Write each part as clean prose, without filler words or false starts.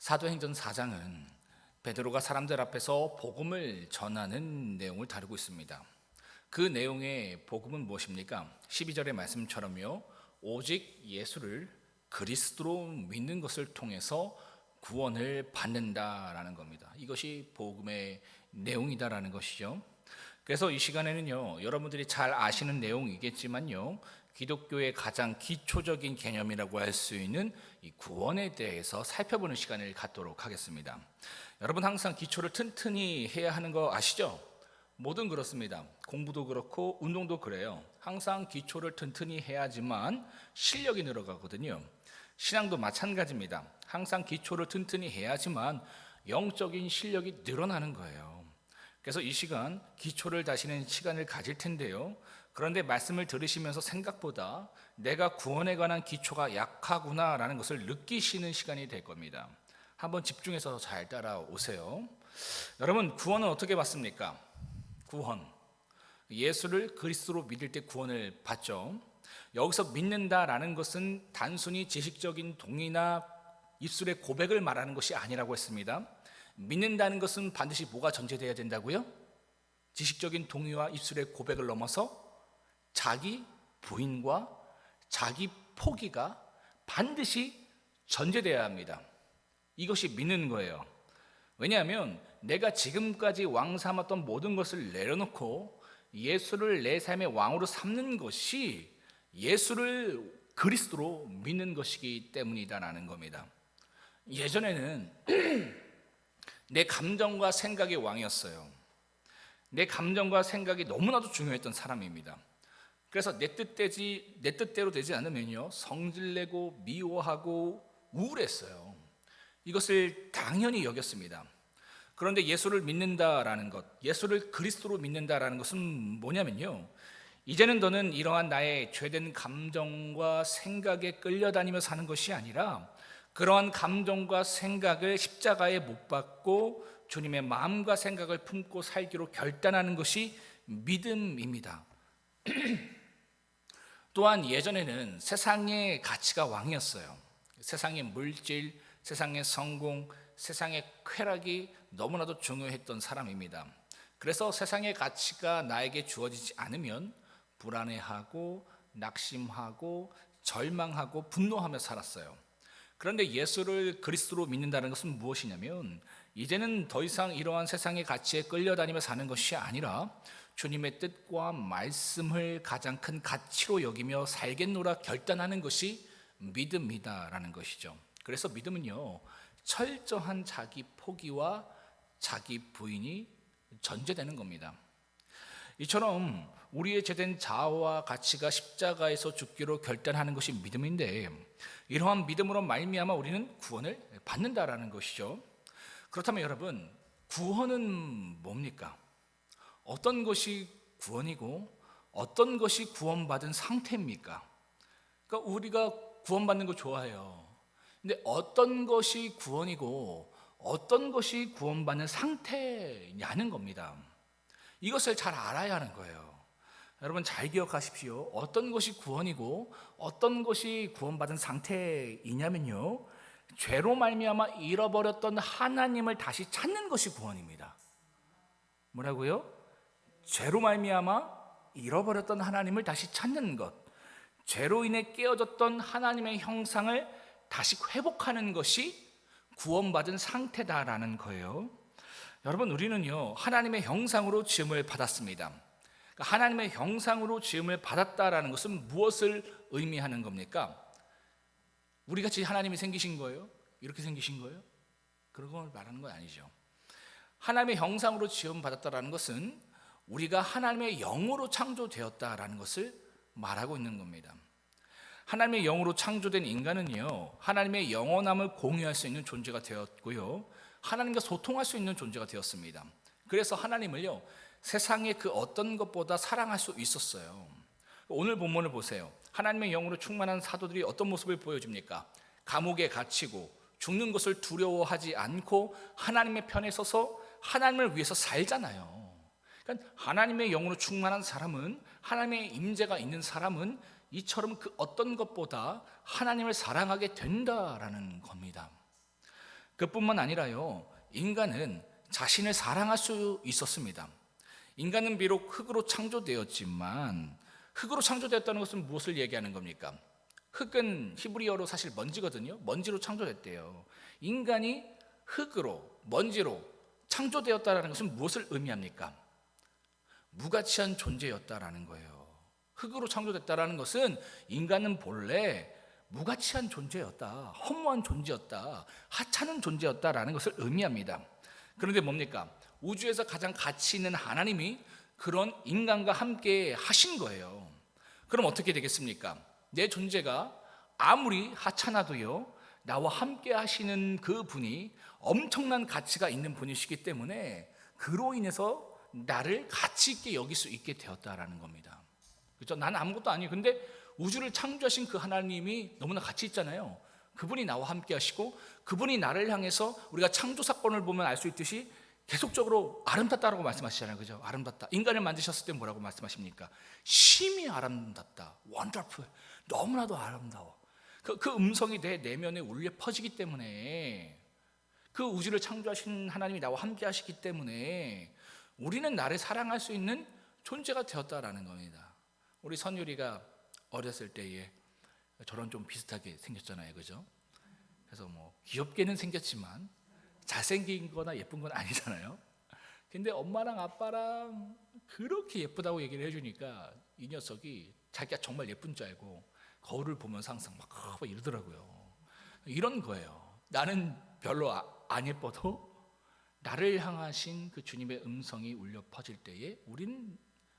사도행전 4장은 베드로가 사람들 앞에서 복음을 전하는 내용을 다루고 있습니다. 그 내용의 복음은 무엇입니까? 12절의 말씀처럼요, 오직 예수를 그리스도로 믿는 것을 통해서 구원을 받는다라는 겁니다. 이것이 복음의 내용이다라는 것이죠. 그래서 이 시간에는요, 여러분들이 잘 아시는 내용이겠지만요, 기독교의 가장 기초적인 개념이라고 할 수 있는 이 구원에 대해서 살펴보는 시간을 갖도록 하겠습니다. 여러분, 항상 기초를 튼튼히 해야 하는 거 아시죠? 뭐든 그렇습니다. 공부도 그렇고 운동도 그래요. 항상 기초를 튼튼히 해야지만 실력이 늘어가거든요. 신앙도 마찬가지입니다. 항상 기초를 튼튼히 해야지만 영적인 실력이 늘어나는 거예요. 그래서 이 시간 기초를 다시는 시간을 가질 텐데요, 그런데 말씀을 들으시면서 생각보다 내가 구원에 관한 기초가 약하구나라는 것을 느끼시는 시간이 될 겁니다. 한번 집중해서 잘 따라오세요. 여러분, 구원은 어떻게 받습니까? 구원, 예수를 그리스도로 믿을 때 구원을 받죠. 여기서 믿는다라는 것은 단순히 지식적인 동의나 입술의 고백을 말하는 것이 아니라고 했습니다. 믿는다는 것은 반드시 뭐가 전제되어야 된다고요? 지식적인 동의와 입술의 고백을 넘어서 자기 부인과 자기 포기가 반드시 전제되어야 합니다. 이것이 믿는 거예요. 왜냐하면 내가 지금까지 왕 삼았던 모든 것을 내려놓고 예수를 내 삶의 왕으로 삼는 것이 예수를 그리스도로 믿는 것이기 때문이다라는 겁니다. 예전에는 내 감정과 생각의 왕이었어요. 내 감정과 생각이 너무나도 중요했던 사람입니다. 그래서 내 뜻대로 되지 않으면요, 성질내고 미워하고 우울했어요. 이것을 당연히 여겼습니다. 그런데 예수를 믿는다라는 것, 예수를 그리스도로 믿는다라는 것은 뭐냐면요, 이제는 너는 이러한 나의 죄된 감정과 생각에 끌려다니며 사는 것이 아니라 그러한 감정과 생각을 십자가에 못 박고 주님의 마음과 생각을 품고 살기로 결단하는 것이 믿음입니다. 또한 예전에는 세상의 가치가 왕이었어요. 세상의 물질, 세상의 성공, 세상의 쾌락이 너무나도 중요했던 사람입니다. 그래서 세상의 가치가 나에게 주어지지 않으면 불안해하고 낙심하고 절망하고 분노하며 살았어요. 그런데 예수를 그리스도로 믿는다는 것은 무엇이냐면, 이제는 더 이상 이러한 세상의 가치에 끌려다니며 사는 것이 아니라 주님의 뜻과 말씀을 가장 큰 가치로 여기며 살겠노라 결단하는 것이 믿음이다라는 것이죠. 그래서 믿음은요, 철저한 자기 포기와 자기 부인이 전제되는 겁니다. 이처럼 우리의 죄된 자아와 가치가 십자가에서 죽기로 결단하는 것이 믿음인데, 이러한 믿음으로 말미암아 우리는 구원을 받는다라는 것이죠. 그렇다면 여러분, 구원은 뭡니까? 어떤 것이 구원이고 어떤 것이 구원받은 상태입니까? 그러니까 우리가 구원받는 거 좋아해요. 근데 어떤 것이 구원이고 어떤 것이 구원받는 상태냐는 겁니다. 이것을 잘 알아야 하는 거예요. 여러분, 잘 기억하십시오. 어떤 것이 구원이고 어떤 것이 구원받은 상태이냐면요, 죄로 말미암아 잃어버렸던 하나님을 다시 찾는 것이 구원입니다. 뭐라고요? 죄로 말미암아 잃어버렸던 하나님을 다시 찾는 것, 죄로 인해 깨어졌던 하나님의 형상을 다시 회복하는 것이 구원받은 상태다라는 거예요. 여러분, 우리는요, 하나님의 형상으로 지음을 받았습니다. 하나님의 형상으로 지음을 받았다라는 것은 무엇을 의미하는 겁니까? 우리 같이 하나님이 생기신 거예요? 이렇게 생기신 거예요? 그런 걸 말하는 건 아니죠. 하나님의 형상으로 지음 받았다라는 것은 우리가 하나님의 영으로 창조되었다라는 것을 말하고 있는 겁니다. 하나님의 영으로 창조된 인간은요, 하나님의 영원함을 공유할 수 있는 존재가 되었고요, 하나님과 소통할 수 있는 존재가 되었습니다. 그래서 하나님을요, 세상의 그 어떤 것보다 사랑할 수 있었어요. 오늘 본문을 보세요. 하나님의 영으로 충만한 사도들이 어떤 모습을 보여줍니까? 감옥에 갇히고 죽는 것을 두려워하지 않고 하나님의 편에 서서 하나님을 위해서 살잖아요. 그러니까 하나님의 영으로 충만한 사람은, 하나님의 임재가 있는 사람은 이처럼 그 어떤 것보다 하나님을 사랑하게 된다라는 겁니다. 그뿐만 아니라요, 인간은 자신을 사랑할 수 있었습니다. 인간은 비록 흙으로 창조되었지만, 흙으로 창조되었다는 것은 무엇을 얘기하는 겁니까? 흙은 히브리어로 사실 먼지거든요. 먼지로 창조됐대요. 인간이 흙으로, 먼지로 창조되었다는 것은 무엇을 의미합니까? 무가치한 존재였다라는 거예요. 흙으로 창조됐다라는 것은 인간은 본래 무가치한 존재였다, 허무한 존재였다, 하찮은 존재였다라는 것을 의미합니다. 그런데 뭡니까? 우주에서 가장 가치 있는 하나님이 그런 인간과 함께 하신 거예요. 그럼 어떻게 되겠습니까? 내 존재가 아무리 하찮아도요, 나와 함께 하시는 그 분이 엄청난 가치가 있는 분이시기 때문에 그로 인해서 나를 가치 있게 여길 수 있게 되었다라는 겁니다. 그렇죠? 나는 아무것도 아니에요. 근데 우주를 창조하신 그 하나님이 너무나 가치 있잖아요. 그분이 나와 함께 하시고 그분이 나를 향해서, 우리가 창조 사건을 보면 알 수 있듯이 계속적으로 아름답다라고 말씀하시잖아요. 그죠? 아름답다. 인간을 만드셨을 때 뭐라고 말씀하십니까? 심히 아름답다. wonderful. 너무나도 아름다워. 그 음성이 내 내면에 울려 퍼지기 때문에, 그 우주를 창조하신 하나님이 나와 함께 하시기 때문에 우리는 나를 사랑할 수 있는 존재가 되었다라는 겁니다. 우리 선율이가 어렸을 때에 저런 좀 비슷하게 생겼잖아요. 그죠? 그래서 뭐 귀엽게는 생겼지만 잘생긴 거나 예쁜 건 아니잖아요. 근데 엄마랑 아빠랑 그렇게 예쁘다고 얘기를 해주니까 이 녀석이 자기가 정말 예쁜 줄 알고 거울을 보면서 항상 막 이러더라고요. 이런 거예요. 나는 별로 안 예뻐도 나를 향하신 그 주님의 음성이 울려 퍼질 때에 우리는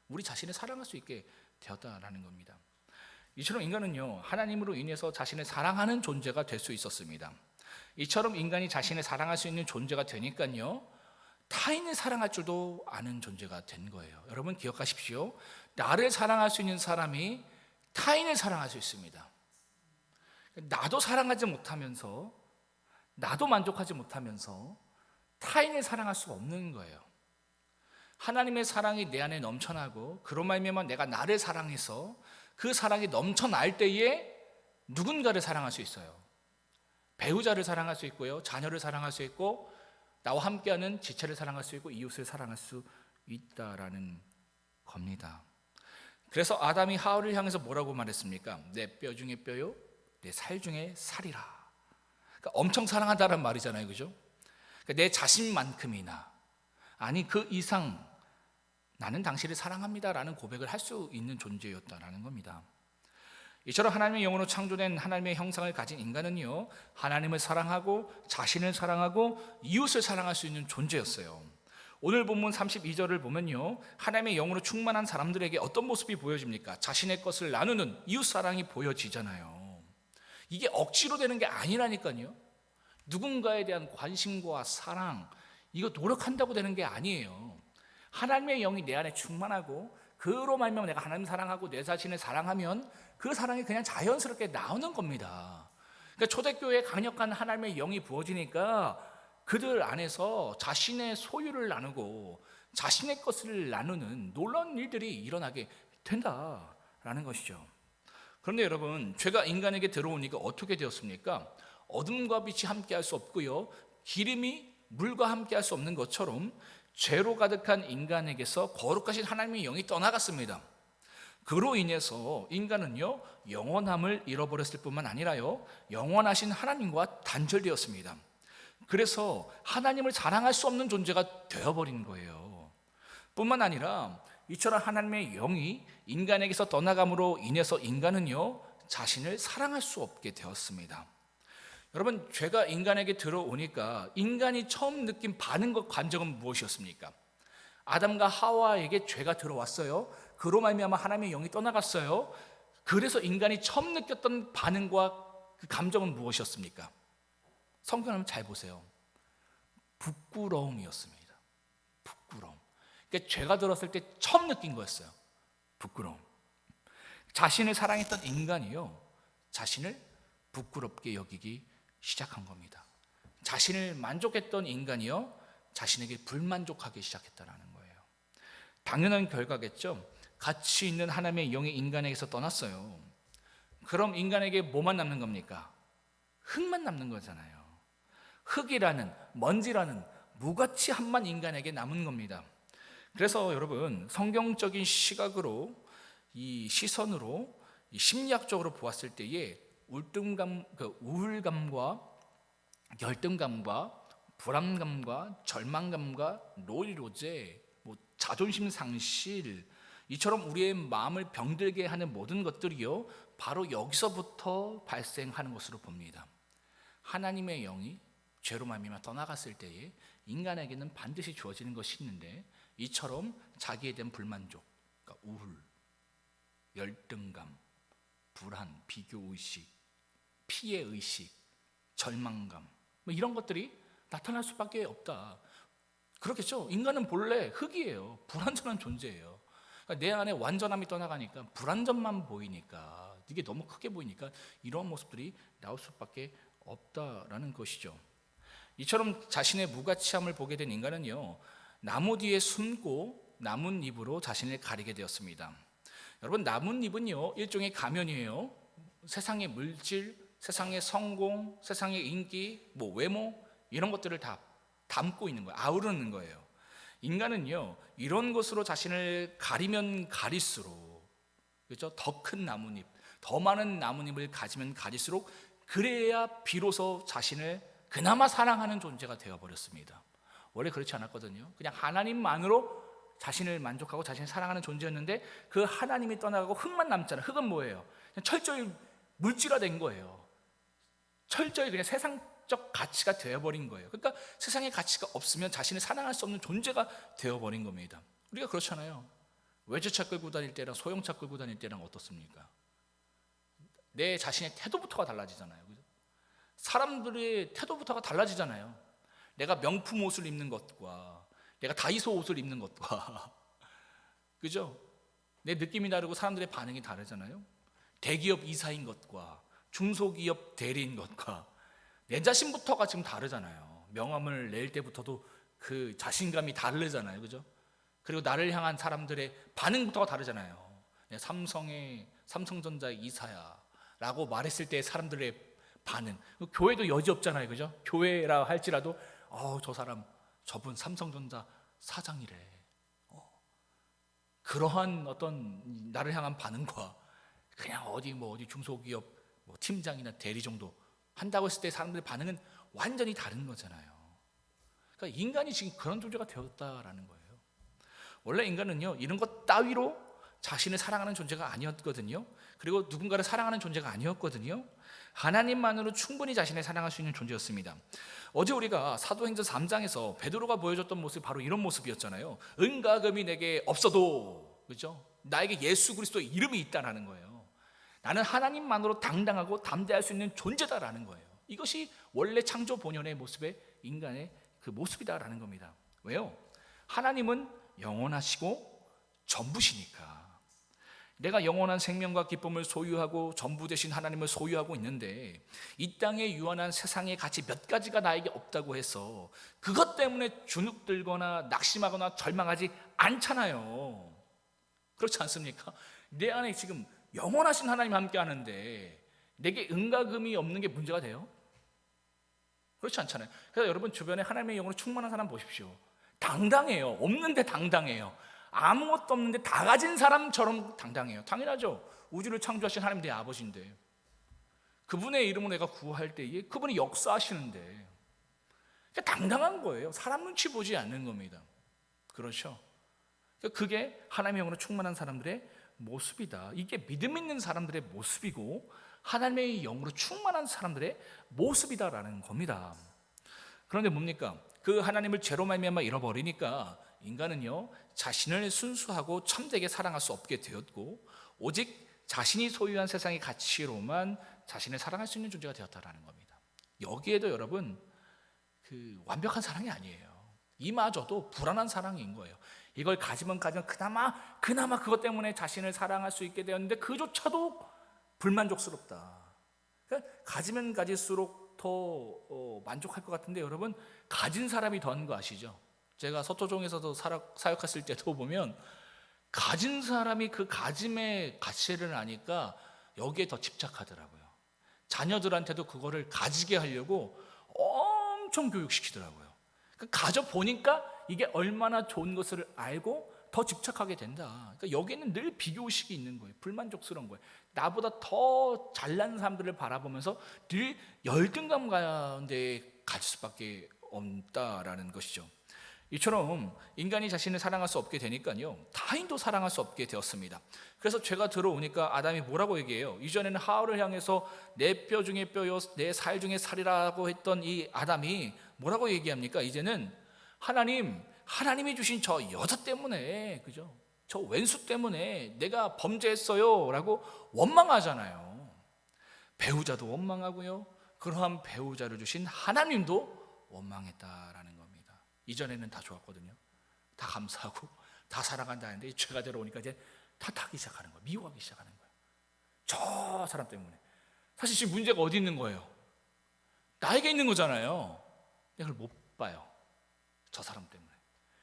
우리 자신을 사랑할 수 있게 되었다라는 겁니다. 이처럼 인간은요, 하나님으로 인해서 자신을 사랑하는 존재가 될 수 있었습니다. 이처럼 인간이 자신을 사랑할 수 있는 존재가 되니까요, 타인을 사랑할 줄도 아는 존재가 된 거예요. 여러분 기억하십시오. 나를 사랑할 수 있는 사람이 타인을 사랑할 수 있습니다. 나도 사랑하지 못하면서, 나도 만족하지 못하면서 타인을 사랑할 수 없는 거예요. 하나님의 사랑이 내 안에 넘쳐나고 그로 말미암아 내가 나를 사랑해서 그 사랑이 넘쳐날 때에 누군가를 사랑할 수 있어요. 배우자를 사랑할 수 있고요, 자녀를 사랑할 수 있고, 나와 함께하는 지체를 사랑할 수 있고, 이웃을 사랑할 수 있다라는 겁니다. 그래서 아담이 하와를 향해서 뭐라고 말했습니까? 내 뼈 중에 뼈요, 내 살 중에 살이라. 그러니까 엄청 사랑한다는 말이잖아요. 그죠? 그러니까 내 자신만큼이나, 아니 그 이상 나는 당신을 사랑합니다라는 고백을 할 수 있는 존재였다라는 겁니다. 이처럼 하나님의 영으로 창조된 하나님의 형상을 가진 인간은요, 하나님을 사랑하고 자신을 사랑하고 이웃을 사랑할 수 있는 존재였어요. 오늘 본문 32절을 보면요, 하나님의 영으로 충만한 사람들에게 어떤 모습이 보여집니까? 자신의 것을 나누는 이웃 사랑이 보여지잖아요. 이게 억지로 되는 게 아니라니까요. 누군가에 대한 관심과 사랑, 이거 노력한다고 되는 게 아니에요. 하나님의 영이 내 안에 충만하고 그로 말미암아 내가 하나님 사랑하고 내 자신을 사랑하면 그 사랑이 그냥 자연스럽게 나오는 겁니다. 그러니까 초대교회에 강력한 하나님의 영이 부어지니까 그들 안에서 자신의 소유를 나누고 자신의 것을 나누는 놀라운 일들이 일어나게 된다라는 것이죠. 그런데 여러분, 죄가 인간에게 들어오니까 어떻게 되었습니까? 어둠과 빛이 함께할 수 없고요, 기름이 물과 함께할 수 없는 것처럼 죄로 가득한 인간에게서 거룩하신 하나님의 영이 떠나갔습니다. 그로 인해서 인간은요, 영원함을 잃어버렸을 뿐만 아니라요, 영원하신 하나님과 단절되었습니다. 그래서 하나님을 사랑할 수 없는 존재가 되어버린 거예요. 뿐만 아니라 이처럼 하나님의 영이 인간에게서 떠나감으로 인해서 인간은요, 자신을 사랑할 수 없게 되었습니다. 여러분, 죄가 인간에게 들어오니까 인간이 처음 느낀 반응과 감정은 무엇이었습니까? 아담과 하와에게 죄가 들어왔어요. 그로 말미암아 하나님의 영이 떠나갔어요. 그래서 인간이 처음 느꼈던 반응과 그 감정은 무엇이었습니까? 성경을 한번 잘 보세요. 부끄러움이었습니다. 부끄러움. 그러니까 죄가 들었을 때 처음 느낀 거였어요. 부끄러움. 자신을 사랑했던 인간이요, 자신을 부끄럽게 여기기 시작한 겁니다. 자신을 만족했던 인간이요, 자신에게 불만족하기 시작했다는 거예요. 당연한 결과겠죠. 가치 있는 하나님의 영이 인간에게서 떠났어요. 그럼 인간에게 뭐만 남는 겁니까? 흙만 남는 거잖아요. 흙이라는, 먼지라는 무가치함만 인간에게 남은 겁니다. 그래서 여러분, 성경적인 시각으로, 이 시선으로, 이 심리학적으로 보았을 때에 우울감과 열등감과 불안감과 절망감과 노이로제, 자존심 상실, 이처럼 우리의 마음을 병들게 하는 모든 것들이요, 바로 여기서부터 발생하는 것으로 봅니다. 하나님의 영이 죄로 말미암아 떠나갔을 때에 인간에게는 반드시 주어지는 것이 있는데, 이처럼 자기에 대한 불만족, 그러니까 우울, 열등감, 불안, 비교의식, 피해의식, 절망감, 이런 것들이 나타날 수밖에 없다. 그렇겠죠? 인간은 본래 흙이에요. 불완전한 존재예요. 그러니까 내 안에 완전함이 떠나가니까 불완전만 보이니까, 이게 너무 크게 보이니까 이런 모습들이 나올 수밖에 없다라는 것이죠. 이처럼 자신의 무가치함을 보게 된 인간은요, 나무 뒤에 숨고 나뭇잎으로 자신을 가리게 되었습니다. 여러분, 나뭇잎은요, 일종의 가면이에요. 세상의 물질, 세상의 성공, 세상의 인기, 외모, 이런 것들을 다 담고 있는 거예요. 아우르는 거예요. 인간은요, 이런 것으로 자신을 가리면 가릴수록, 그렇죠? 더 큰 나뭇잎, 더 많은 나뭇잎을 가지면 가질수록, 그래야 비로소 자신을 그나마 사랑하는 존재가 되어버렸습니다. 원래 그렇지 않았거든요. 그냥 하나님만으로 자신을 만족하고 자신을 사랑하는 존재였는데, 그 하나님이 떠나가고 흙만 남잖아요. 흙은 뭐예요? 그냥 철저히 물질화된 거예요. 철저히 그냥 세상적 가치가 되어버린 거예요. 그러니까 세상의 가치가 없으면 자신을 사랑할 수 없는 존재가 되어버린 겁니다. 우리가 그렇잖아요. 외제차 끌고 다닐 때랑 소형차 끌고 다닐 때랑 어떻습니까? 내 자신의 태도부터가 달라지잖아요. 그죠? 사람들의 태도부터가 달라지잖아요. 내가 명품 옷을 입는 것과 내가 다이소 옷을 입는 것과 그죠? 내 느낌이 다르고 사람들의 반응이 다르잖아요. 대기업 이사인 것과 중소기업 대리인 것과 내 자신부터가 지금 다르잖아요. 명함을 낼 때부터도 그 자신감이 다르잖아요. 그죠? 그리고 나를 향한 사람들의 반응부터가 다르잖아요. 삼성전자 이사야 라고 말했을 때 사람들의 반응. 교회도 여지없잖아요. 그죠? 교회라 할지라도 저분 삼성전자 사장이래. 그러한 어떤 나를 향한 반응과 그냥 어디 중소기업 팀장이나 대리 정도 한다고 했을 때 사람들의 반응은 완전히 다른 거잖아요. 그러니까 인간이 지금 그런 존재가 되었다라는 거예요. 원래 인간은요, 이런 것 따위로 자신을 사랑하는 존재가 아니었거든요. 그리고 누군가를 사랑하는 존재가 아니었거든요. 하나님만으로 충분히 자신을 사랑할 수 있는 존재였습니다. 어제 우리가 사도행전 3장에서 베드로가 보여줬던 모습이 바로 이런 모습이었잖아요. 은과 금이 내게 없어도, 그렇죠? 나에게 예수 그리스도의 이름이 있다라는 거예요. 나는 하나님만으로 당당하고 담대할 수 있는 존재다라는 거예요. 이것이 원래 창조 본연의 모습의 인간의 그 모습이다라는 겁니다. 왜요? 하나님은 영원하시고 전부시니까. 내가 영원한 생명과 기쁨을 소유하고 전부 되신 하나님을 소유하고 있는데, 이 땅에 유한한 세상의 가치 몇 가지가 나에게 없다고 해서 그것 때문에 주눅들거나 낙심하거나 절망하지 않잖아요. 그렇지 않습니까? 내 안에 지금 영원하신 하나님 함께 하는데 내게 은과 금이 없는 게 문제가 돼요? 그렇지 않잖아요. 그래서 여러분 주변에 하나님의 영으로 충만한 사람 보십시오. 당당해요. 없는데 당당해요. 아무것도 없는데 다 가진 사람처럼 당당해요. 당연하죠. 우주를 창조하신 하나님 내 아버지인데, 그분의 이름으로 내가 구할 때에 그분이 역사하시는데 당당한 거예요. 사람 눈치 보지 않는 겁니다. 그렇죠? 그게 하나님의 영으로 충만한 사람들의 모습이다. 이게 믿음 있는 사람들의 모습이고 하나님의 영으로 충만한 사람들의 모습이다라는 겁니다. 그런데 뭡니까? 그 하나님을 죄로 말미암아 잃어버리니까 인간은요, 자신을 순수하고 참되게 사랑할 수 없게 되었고, 오직 자신이 소유한 세상의 가치로만 자신을 사랑할 수 있는 존재가 되었다라는 겁니다. 여기에도 여러분, 그 완벽한 사랑이 아니에요. 이마저도 불안한 사랑인 거예요. 이걸 가지면 그나마 그것 때문에 자신을 사랑할 수 있게 되었는데 그조차도 불만족스럽다. 그러니까 가지면 가질수록 더 만족할 것 같은데, 여러분, 가진 사람이 더한 거 아시죠? 제가 서초종에서도 사역했을 때도 보면 가진 사람이 그 가짐의 가치를 아니까 여기에 더 집착하더라고요. 자녀들한테도 그거를 가지게 하려고 엄청 교육시키더라고요. 가져 보니까 이게 얼마나 좋은 것을 알고 더 집착하게 된다. 그러니까 여기에는 늘 비교의식이 있는 거예요. 불만족스러운 거예요. 나보다 더 잘난 사람들을 바라보면서 늘 열등감 가운데 갇힐 수밖에 없다라는 것이죠. 이처럼 인간이 자신을 사랑할 수 없게 되니까요, 타인도 사랑할 수 없게 되었습니다. 그래서 죄가 들어오니까 아담이 뭐라고 얘기해요? 이전에는 하와를 향해서 내 뼈 중에 뼈요 내 살 중에 살이라고 했던 이 아담이 뭐라고 얘기합니까? 이제는 하나님이 주신 저 여자 때문에, 그죠? 저 왼수 때문에 내가 범죄했어요 라고 원망하잖아요. 배우자도 원망하고요, 그러한 배우자를 주신 하나님도 원망했다라는 겁니다. 이전에는 다 좋았거든요. 다 감사하고 다 사랑한다는데 이 죄가 들어오니까 이제 탓하기 시작하는 거예요. 미워하기 시작하는 거예요. 저 사람 때문에. 사실 지금 문제가 어디 있는 거예요? 나에게 있는 거잖아요. 내가 그걸 못 봐요. 저 사람 때문에.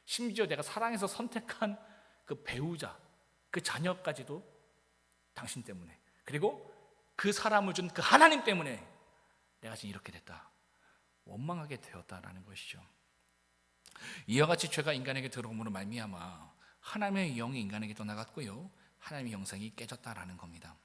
심지어 내가 사랑해서 선택한 그 배우자, 그 자녀까지도 당신 때문에, 그리고 그 사람을 준 그 하나님 때문에 내가 지금 이렇게 됐다, 원망하게 되었다라는 것이죠. 이와 같이 죄가 인간에게 들어옴으로 말미암아 하나님의 영이 인간에게 떠나갔고요, 하나님의 형상이 깨졌다라는 겁니다.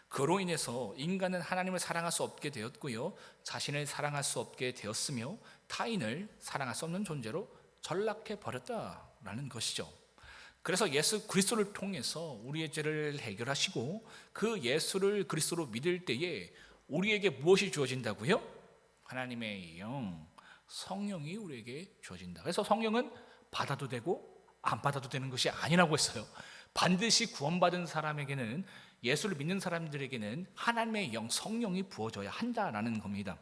그로 인해서 인간은 하나님을 사랑할 수 없게 되었고요, 자신을 사랑할 수 없게 되었으며 타인을 사랑할 수 없는 존재로 전락해 버렸다라는 것이죠. 그래서 예수 그리스도를 통해서 우리의 죄를 해결하시고 그 예수를 그리스도로 믿을 때에 우리에게 무엇이 주어진다고요? 하나님의 영, 성령이 우리에게 주어진다. 그래서 성령은 받아도 되고 안 받아도 되는 것이 아니라고 했어요. 반드시 구원받은 사람에게는, 예수를 믿는 사람들에게는 하나님의 영, 성령이 부어져야 한다라는 겁니다.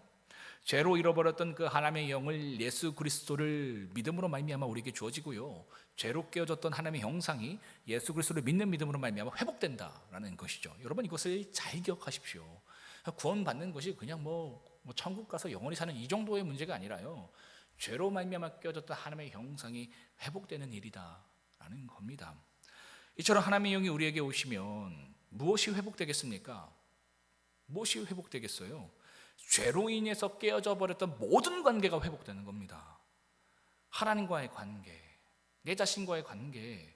죄로 잃어버렸던 그 하나님의 영을 예수 그리스도를 믿음으로 말미암아 우리에게 주어지고요, 죄로 깨어졌던 하나님의 형상이 예수 그리스도를 믿는 믿음으로 말미암아 회복된다라는 것이죠. 여러분, 이것을 잘 기억하십시오. 구원받는 것이 그냥 뭐 천국 가서 영원히 사는 이 정도의 문제가 아니라요, 죄로 말미암아 깨어졌던 하나님의 형상이 회복되는 일이다라는 겁니다. 이처럼 하나님의 영이 우리에게 오시면 무엇이 회복되겠습니까? 무엇이 회복되겠어요? 죄로 인해서 깨어져 버렸던 모든 관계가 회복되는 겁니다. 하나님과의 관계, 내 자신과의 관계,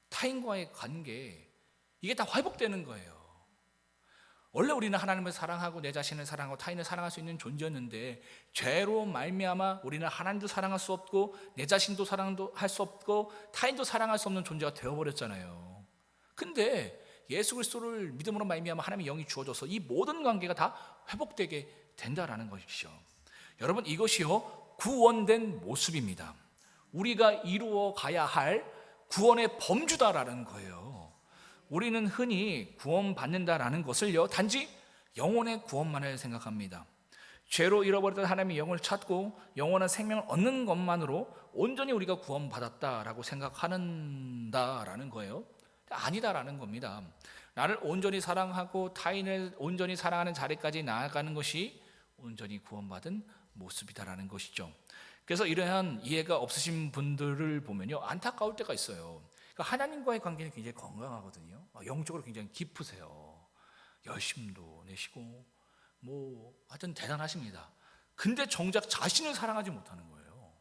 타인과의 관계, 이게 다 회복되는 거예요. 원래 우리는 하나님을 사랑하고 내 자신을 사랑하고 타인을 사랑할 수 있는 존재였는데, 죄로 말미암아 우리는 하나님도 사랑할 수 없고 내 자신도 사랑할 수 없고 타인도 사랑할 수 없는 존재가 되어버렸잖아요. 근데 예수 그리스도를 믿음으로 말미암아 하나님의 영이 주어져서 이 모든 관계가 다 회복되게 된다라는 것이죠. 여러분, 이것이요 구원된 모습입니다. 우리가 이루어 가야 할 구원의 범주다라는 거예요. 우리는 흔히 구원받는다라는 것을요 단지 영혼의 구원만을 생각합니다. 죄로 잃어버렸던 하나님의 영을 찾고 영원한 생명을 얻는 것만으로 온전히 우리가 구원받았다라고 생각한다라는 거예요. 아니다라는 겁니다. 나를 온전히 사랑하고 타인을 온전히 사랑하는 자리까지 나아가는 것이 온전히 구원받은 모습이다라는 것이죠. 그래서 이러한 이해가 없으신 분들을 보면요 안타까울 때가 있어요. 그러니까 하나님과의 관계는 굉장히 건강하거든요. 영적으로 굉장히 깊으세요. 열심도 내시고 하여튼 대단하십니다. 근데 정작 자신을 사랑하지 못하는 거예요.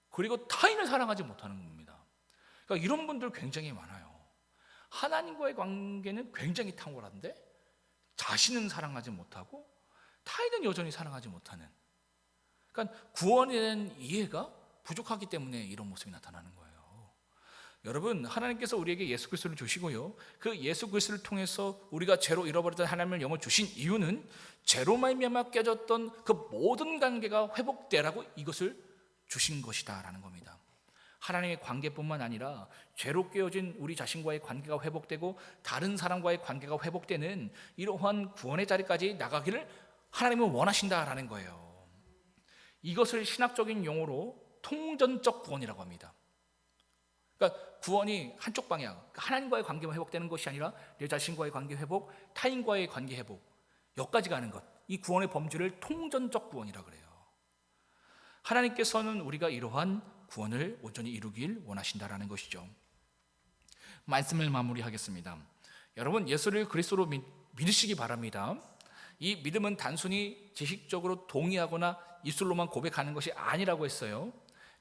그리고 타인을 사랑하지 못하는 겁니다. 그러니까 이런 분들 굉장히 많아요. 하나님과의 관계는 굉장히 탁월한데 자신은 사랑하지 못하고 타인은 여전히 사랑하지 못하는, 그러니까 구원에 대한 이해가 부족하기 때문에 이런 모습이 나타나는 거예요. 여러분, 하나님께서 우리에게 예수 그리스도를 주시고요, 그 예수 그리스도를 통해서 우리가 죄로 잃어버렸던 하나님의 영을 주신 이유는 죄로 말미암아 깨졌던 그 모든 관계가 회복되라고 이것을 주신 것이다라는 겁니다. 하나님의 관계뿐만 아니라 죄로 깨어진 우리 자신과의 관계가 회복되고 다른 사람과의 관계가 회복되는 이러한 구원의 자리까지 나가기를 하나님은 원하신다라는 거예요. 이것을 신학적인 용어로 통전적 구원이라고 합니다. 그러니까 구원이 한쪽 방향, 그러니까 하나님과의 관계만 회복되는 것이 아니라 내 자신과의 관계 회복, 타인과의 관계 회복, 여기까지 가는 것, 이 구원의 범주를 통전적 구원이라고 그래요. 하나님께서는 우리가 이러한 구원을 온전히 이루길 원하신다라는 것이죠. 말씀을 마무리하겠습니다. 여러분, 예수를 그리스도로 믿으시기 바랍니다. 이 믿음은 단순히 지식적으로 동의하거나 입술로만 고백하는 것이 아니라고 했어요.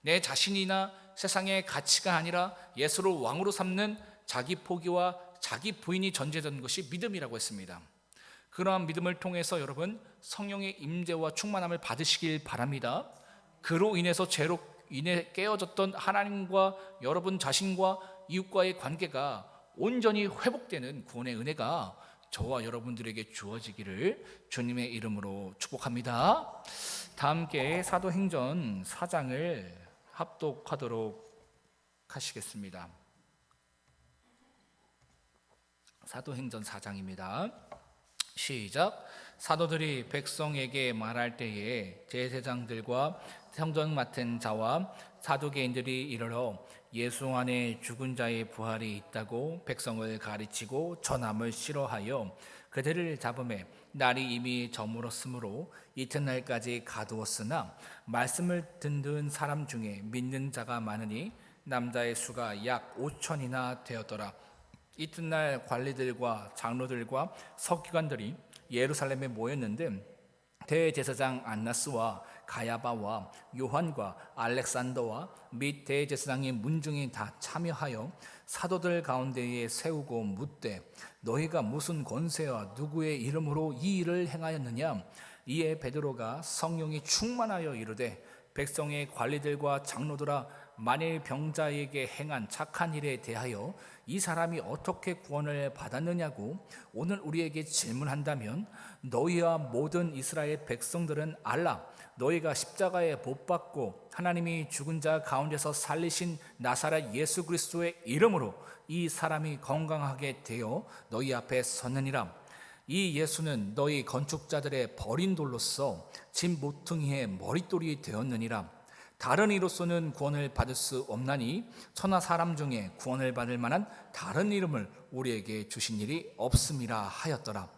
내 자신이나 세상의 가치가 아니라 예수를 왕으로 삼는 자기 포기와 자기 부인이 전제된 것이 믿음이라고 했습니다. 그러한 믿음을 통해서 여러분 성령의 임재와 충만함을 받으시길 바랍니다. 그로 인해서 죄로 인해 깨어졌던 하나님과 여러분 자신과 이웃과의 관계가 온전히 회복되는 구원의 은혜가 저와 여러분들에게 주어지기를 주님의 이름으로 축복합니다. 다 함께 사도행전 4장을 합독하도록 하시겠습니다. 사도행전 4장입니다. 시작. 사도들이 백성에게 말할 때에 제사장들과 성전 맡은 자와 사두개인들이 이르러 예수 안에 죽은 자의 부활이 있다고 백성을 가르치고 전함을 싫어하여 그들을 잡음에 날이 이미 저물었으므로 이튿날까지 가두었으나 말씀을 듣는 사람 중에 믿는 자가 많으니 남자의 수가 약 5천이나 되었더라. 이튿날 관리들과 장로들과 서기관들이 예루살렘에 모였는데 대제사장 안나스와 가야바와 요한과 알렉산더와 및 대제사장의 문중이 다 참여하여 사도들 가운데에 세우고 묻되 너희가 무슨 권세와 누구의 이름으로 이 일을 행하였느냐. 이에 베드로가 성령이 충만하여 이르되 백성의 관리들과 장로들아, 만일 병자에게 행한 착한 일에 대하여 이 사람이 어떻게 구원을 받았느냐고 오늘 우리에게 질문한다면 너희와 모든 이스라엘 백성들은 알라. 너희가 십자가에 못 박고 하나님이 죽은 자 가운데서 살리신 나사렛 예수 그리스도의 이름으로 이 사람이 건강하게 되어 너희 앞에 섰느니라. 이 예수는 너희 건축자들의 버린 돌로서 집 모퉁이의 머릿돌이 되었느니라. 다른 이로서는 구원을 받을 수 없나니 천하 사람 중에 구원을 받을 만한 다른 이름을 우리에게 주신 일이 없음이라 하였더라.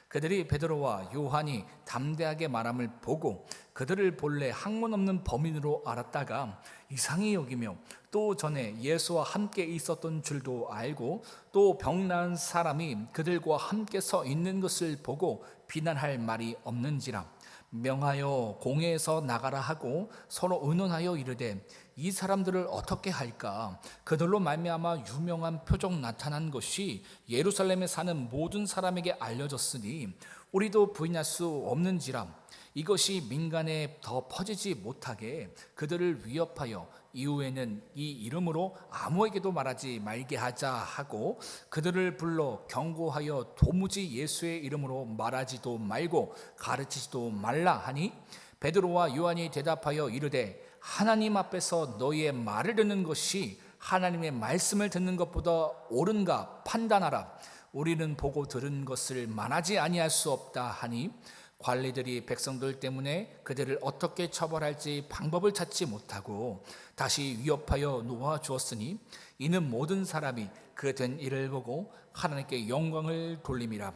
그들이 베드로와 요한이 담대하게 말함을 보고 그들을 본래 학문 없는 범인으로 알았다가 이상히 여기며 또 전에 예수와 함께 있었던 줄도 알고 또 병 나은 사람이 그들과 함께 서 있는 것을 보고 비난할 말이 없는지라. 명하여 공회에서 나가라 하고 서로 의논하여 이르되 이 사람들을 어떻게 할까. 그들로 말미암아 유명한 표적 나타난 것이 예루살렘에 사는 모든 사람에게 알려졌으니 우리도 부인할 수 없는지라. 이것이 민간에 더 퍼지지 못하게 그들을 위협하여 이후에는 이 이름으로 아무에게도 말하지 말게 하자 하고 그들을 불러 경고하여 도무지 예수의 이름으로 말하지도 말고 가르치지도 말라 하니 베드로와 요한이 대답하여 이르되 하나님 앞에서 너희의 말을 듣는 것이 하나님의 말씀을 듣는 것보다 옳은가 판단하라. 우리는 보고 들은 것을 말하지 아니할 수 없다 하니 관리들이 백성들 때문에 그들을 어떻게 처벌할지 방법을 찾지 못하고 다시 위협하여 놓아 주었으니 이는 모든 사람이 그 된 일을 보고 하나님께 영광을 돌림이라.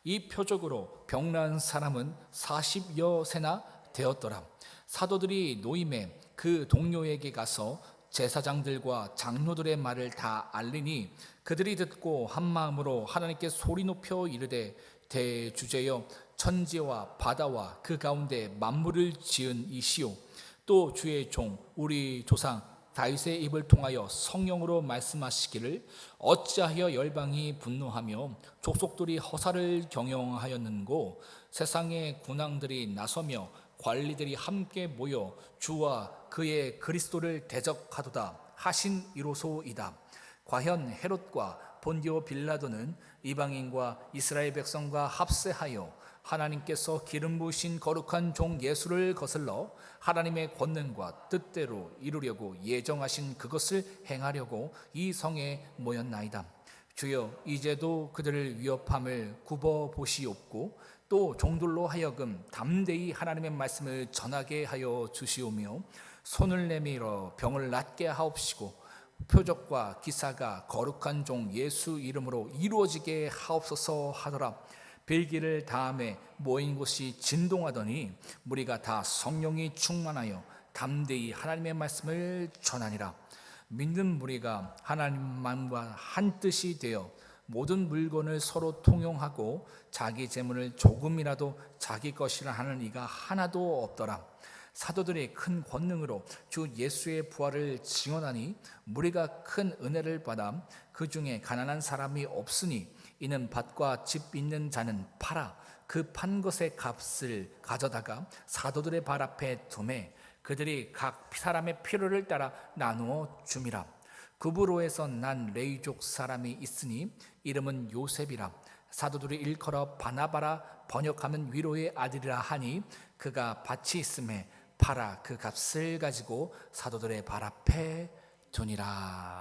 이 표적으로 병난 사람은 40여 세나 되었더라. 사도들이 노임에 그 동료에게 가서 제사장들과 장로들의 말을 다 알리니 그들이 듣고 한 마음으로 하나님께 소리 높여 이르되 대주제여 천지와 바다와 그 가운데 만물을 지은 이시오 또 주의 종 우리 조상 다윗의 입을 통하여 성령으로 말씀하시기를 어찌하여 열방이 분노하며 족속들이 허사를 경영하였는고 세상의 군왕들이 나서며 관리들이 함께 모여 주와 그의 그리스도를 대적하도다 하신 이로소이다. 과연 헤롯과 본디오 빌라도는 이방인과 이스라엘 백성과 합세하여 하나님께서 기름 부으신 거룩한 종 예수를 거슬러 하나님의 권능과 뜻대로 이루려고 예정하신 그것을 행하려고 이 성에 모였나이다. 주여 이제도 그들을 위협함을 굽어 보시옵고 또 종들로 하여금 담대히 하나님의 말씀을 전하게 하여 주시오며 손을 내밀어 병을 낫게 하옵시고 표적과 기사가 거룩한 종 예수 이름으로 이루어지게 하옵소서 하더라. 빌기를 다음에 모인 곳이 진동하더니 무리가 다 성령이 충만하여 담대히 하나님의 말씀을 전하니라. 믿는 무리가 하나님만과 한 뜻이 되어 모든 물건을 서로 통용하고 자기 재물을 조금이라도 자기 것이라 하는 이가 하나도 없더라. 사도들이 큰 권능으로 주 예수의 부활을 증언하니 무리가 큰 은혜를 받아 그 중에 가난한 사람이 없으니 이는 밭과 집 있는 자는 팔아 그 판 것의 값을 가져다가 사도들의 발 앞에 두매 그들이 각 사람의 필요를 따라 나누어 줌이라. 구브로에서 난 레이족 사람이 있으니 이름은 요셉이라. 사도들이 일컬어 바나바라 번역하면 위로의 아들이라 하니 그가 밭이 있음에 팔아 그 값을 가지고 사도들의 발 앞에 두니라.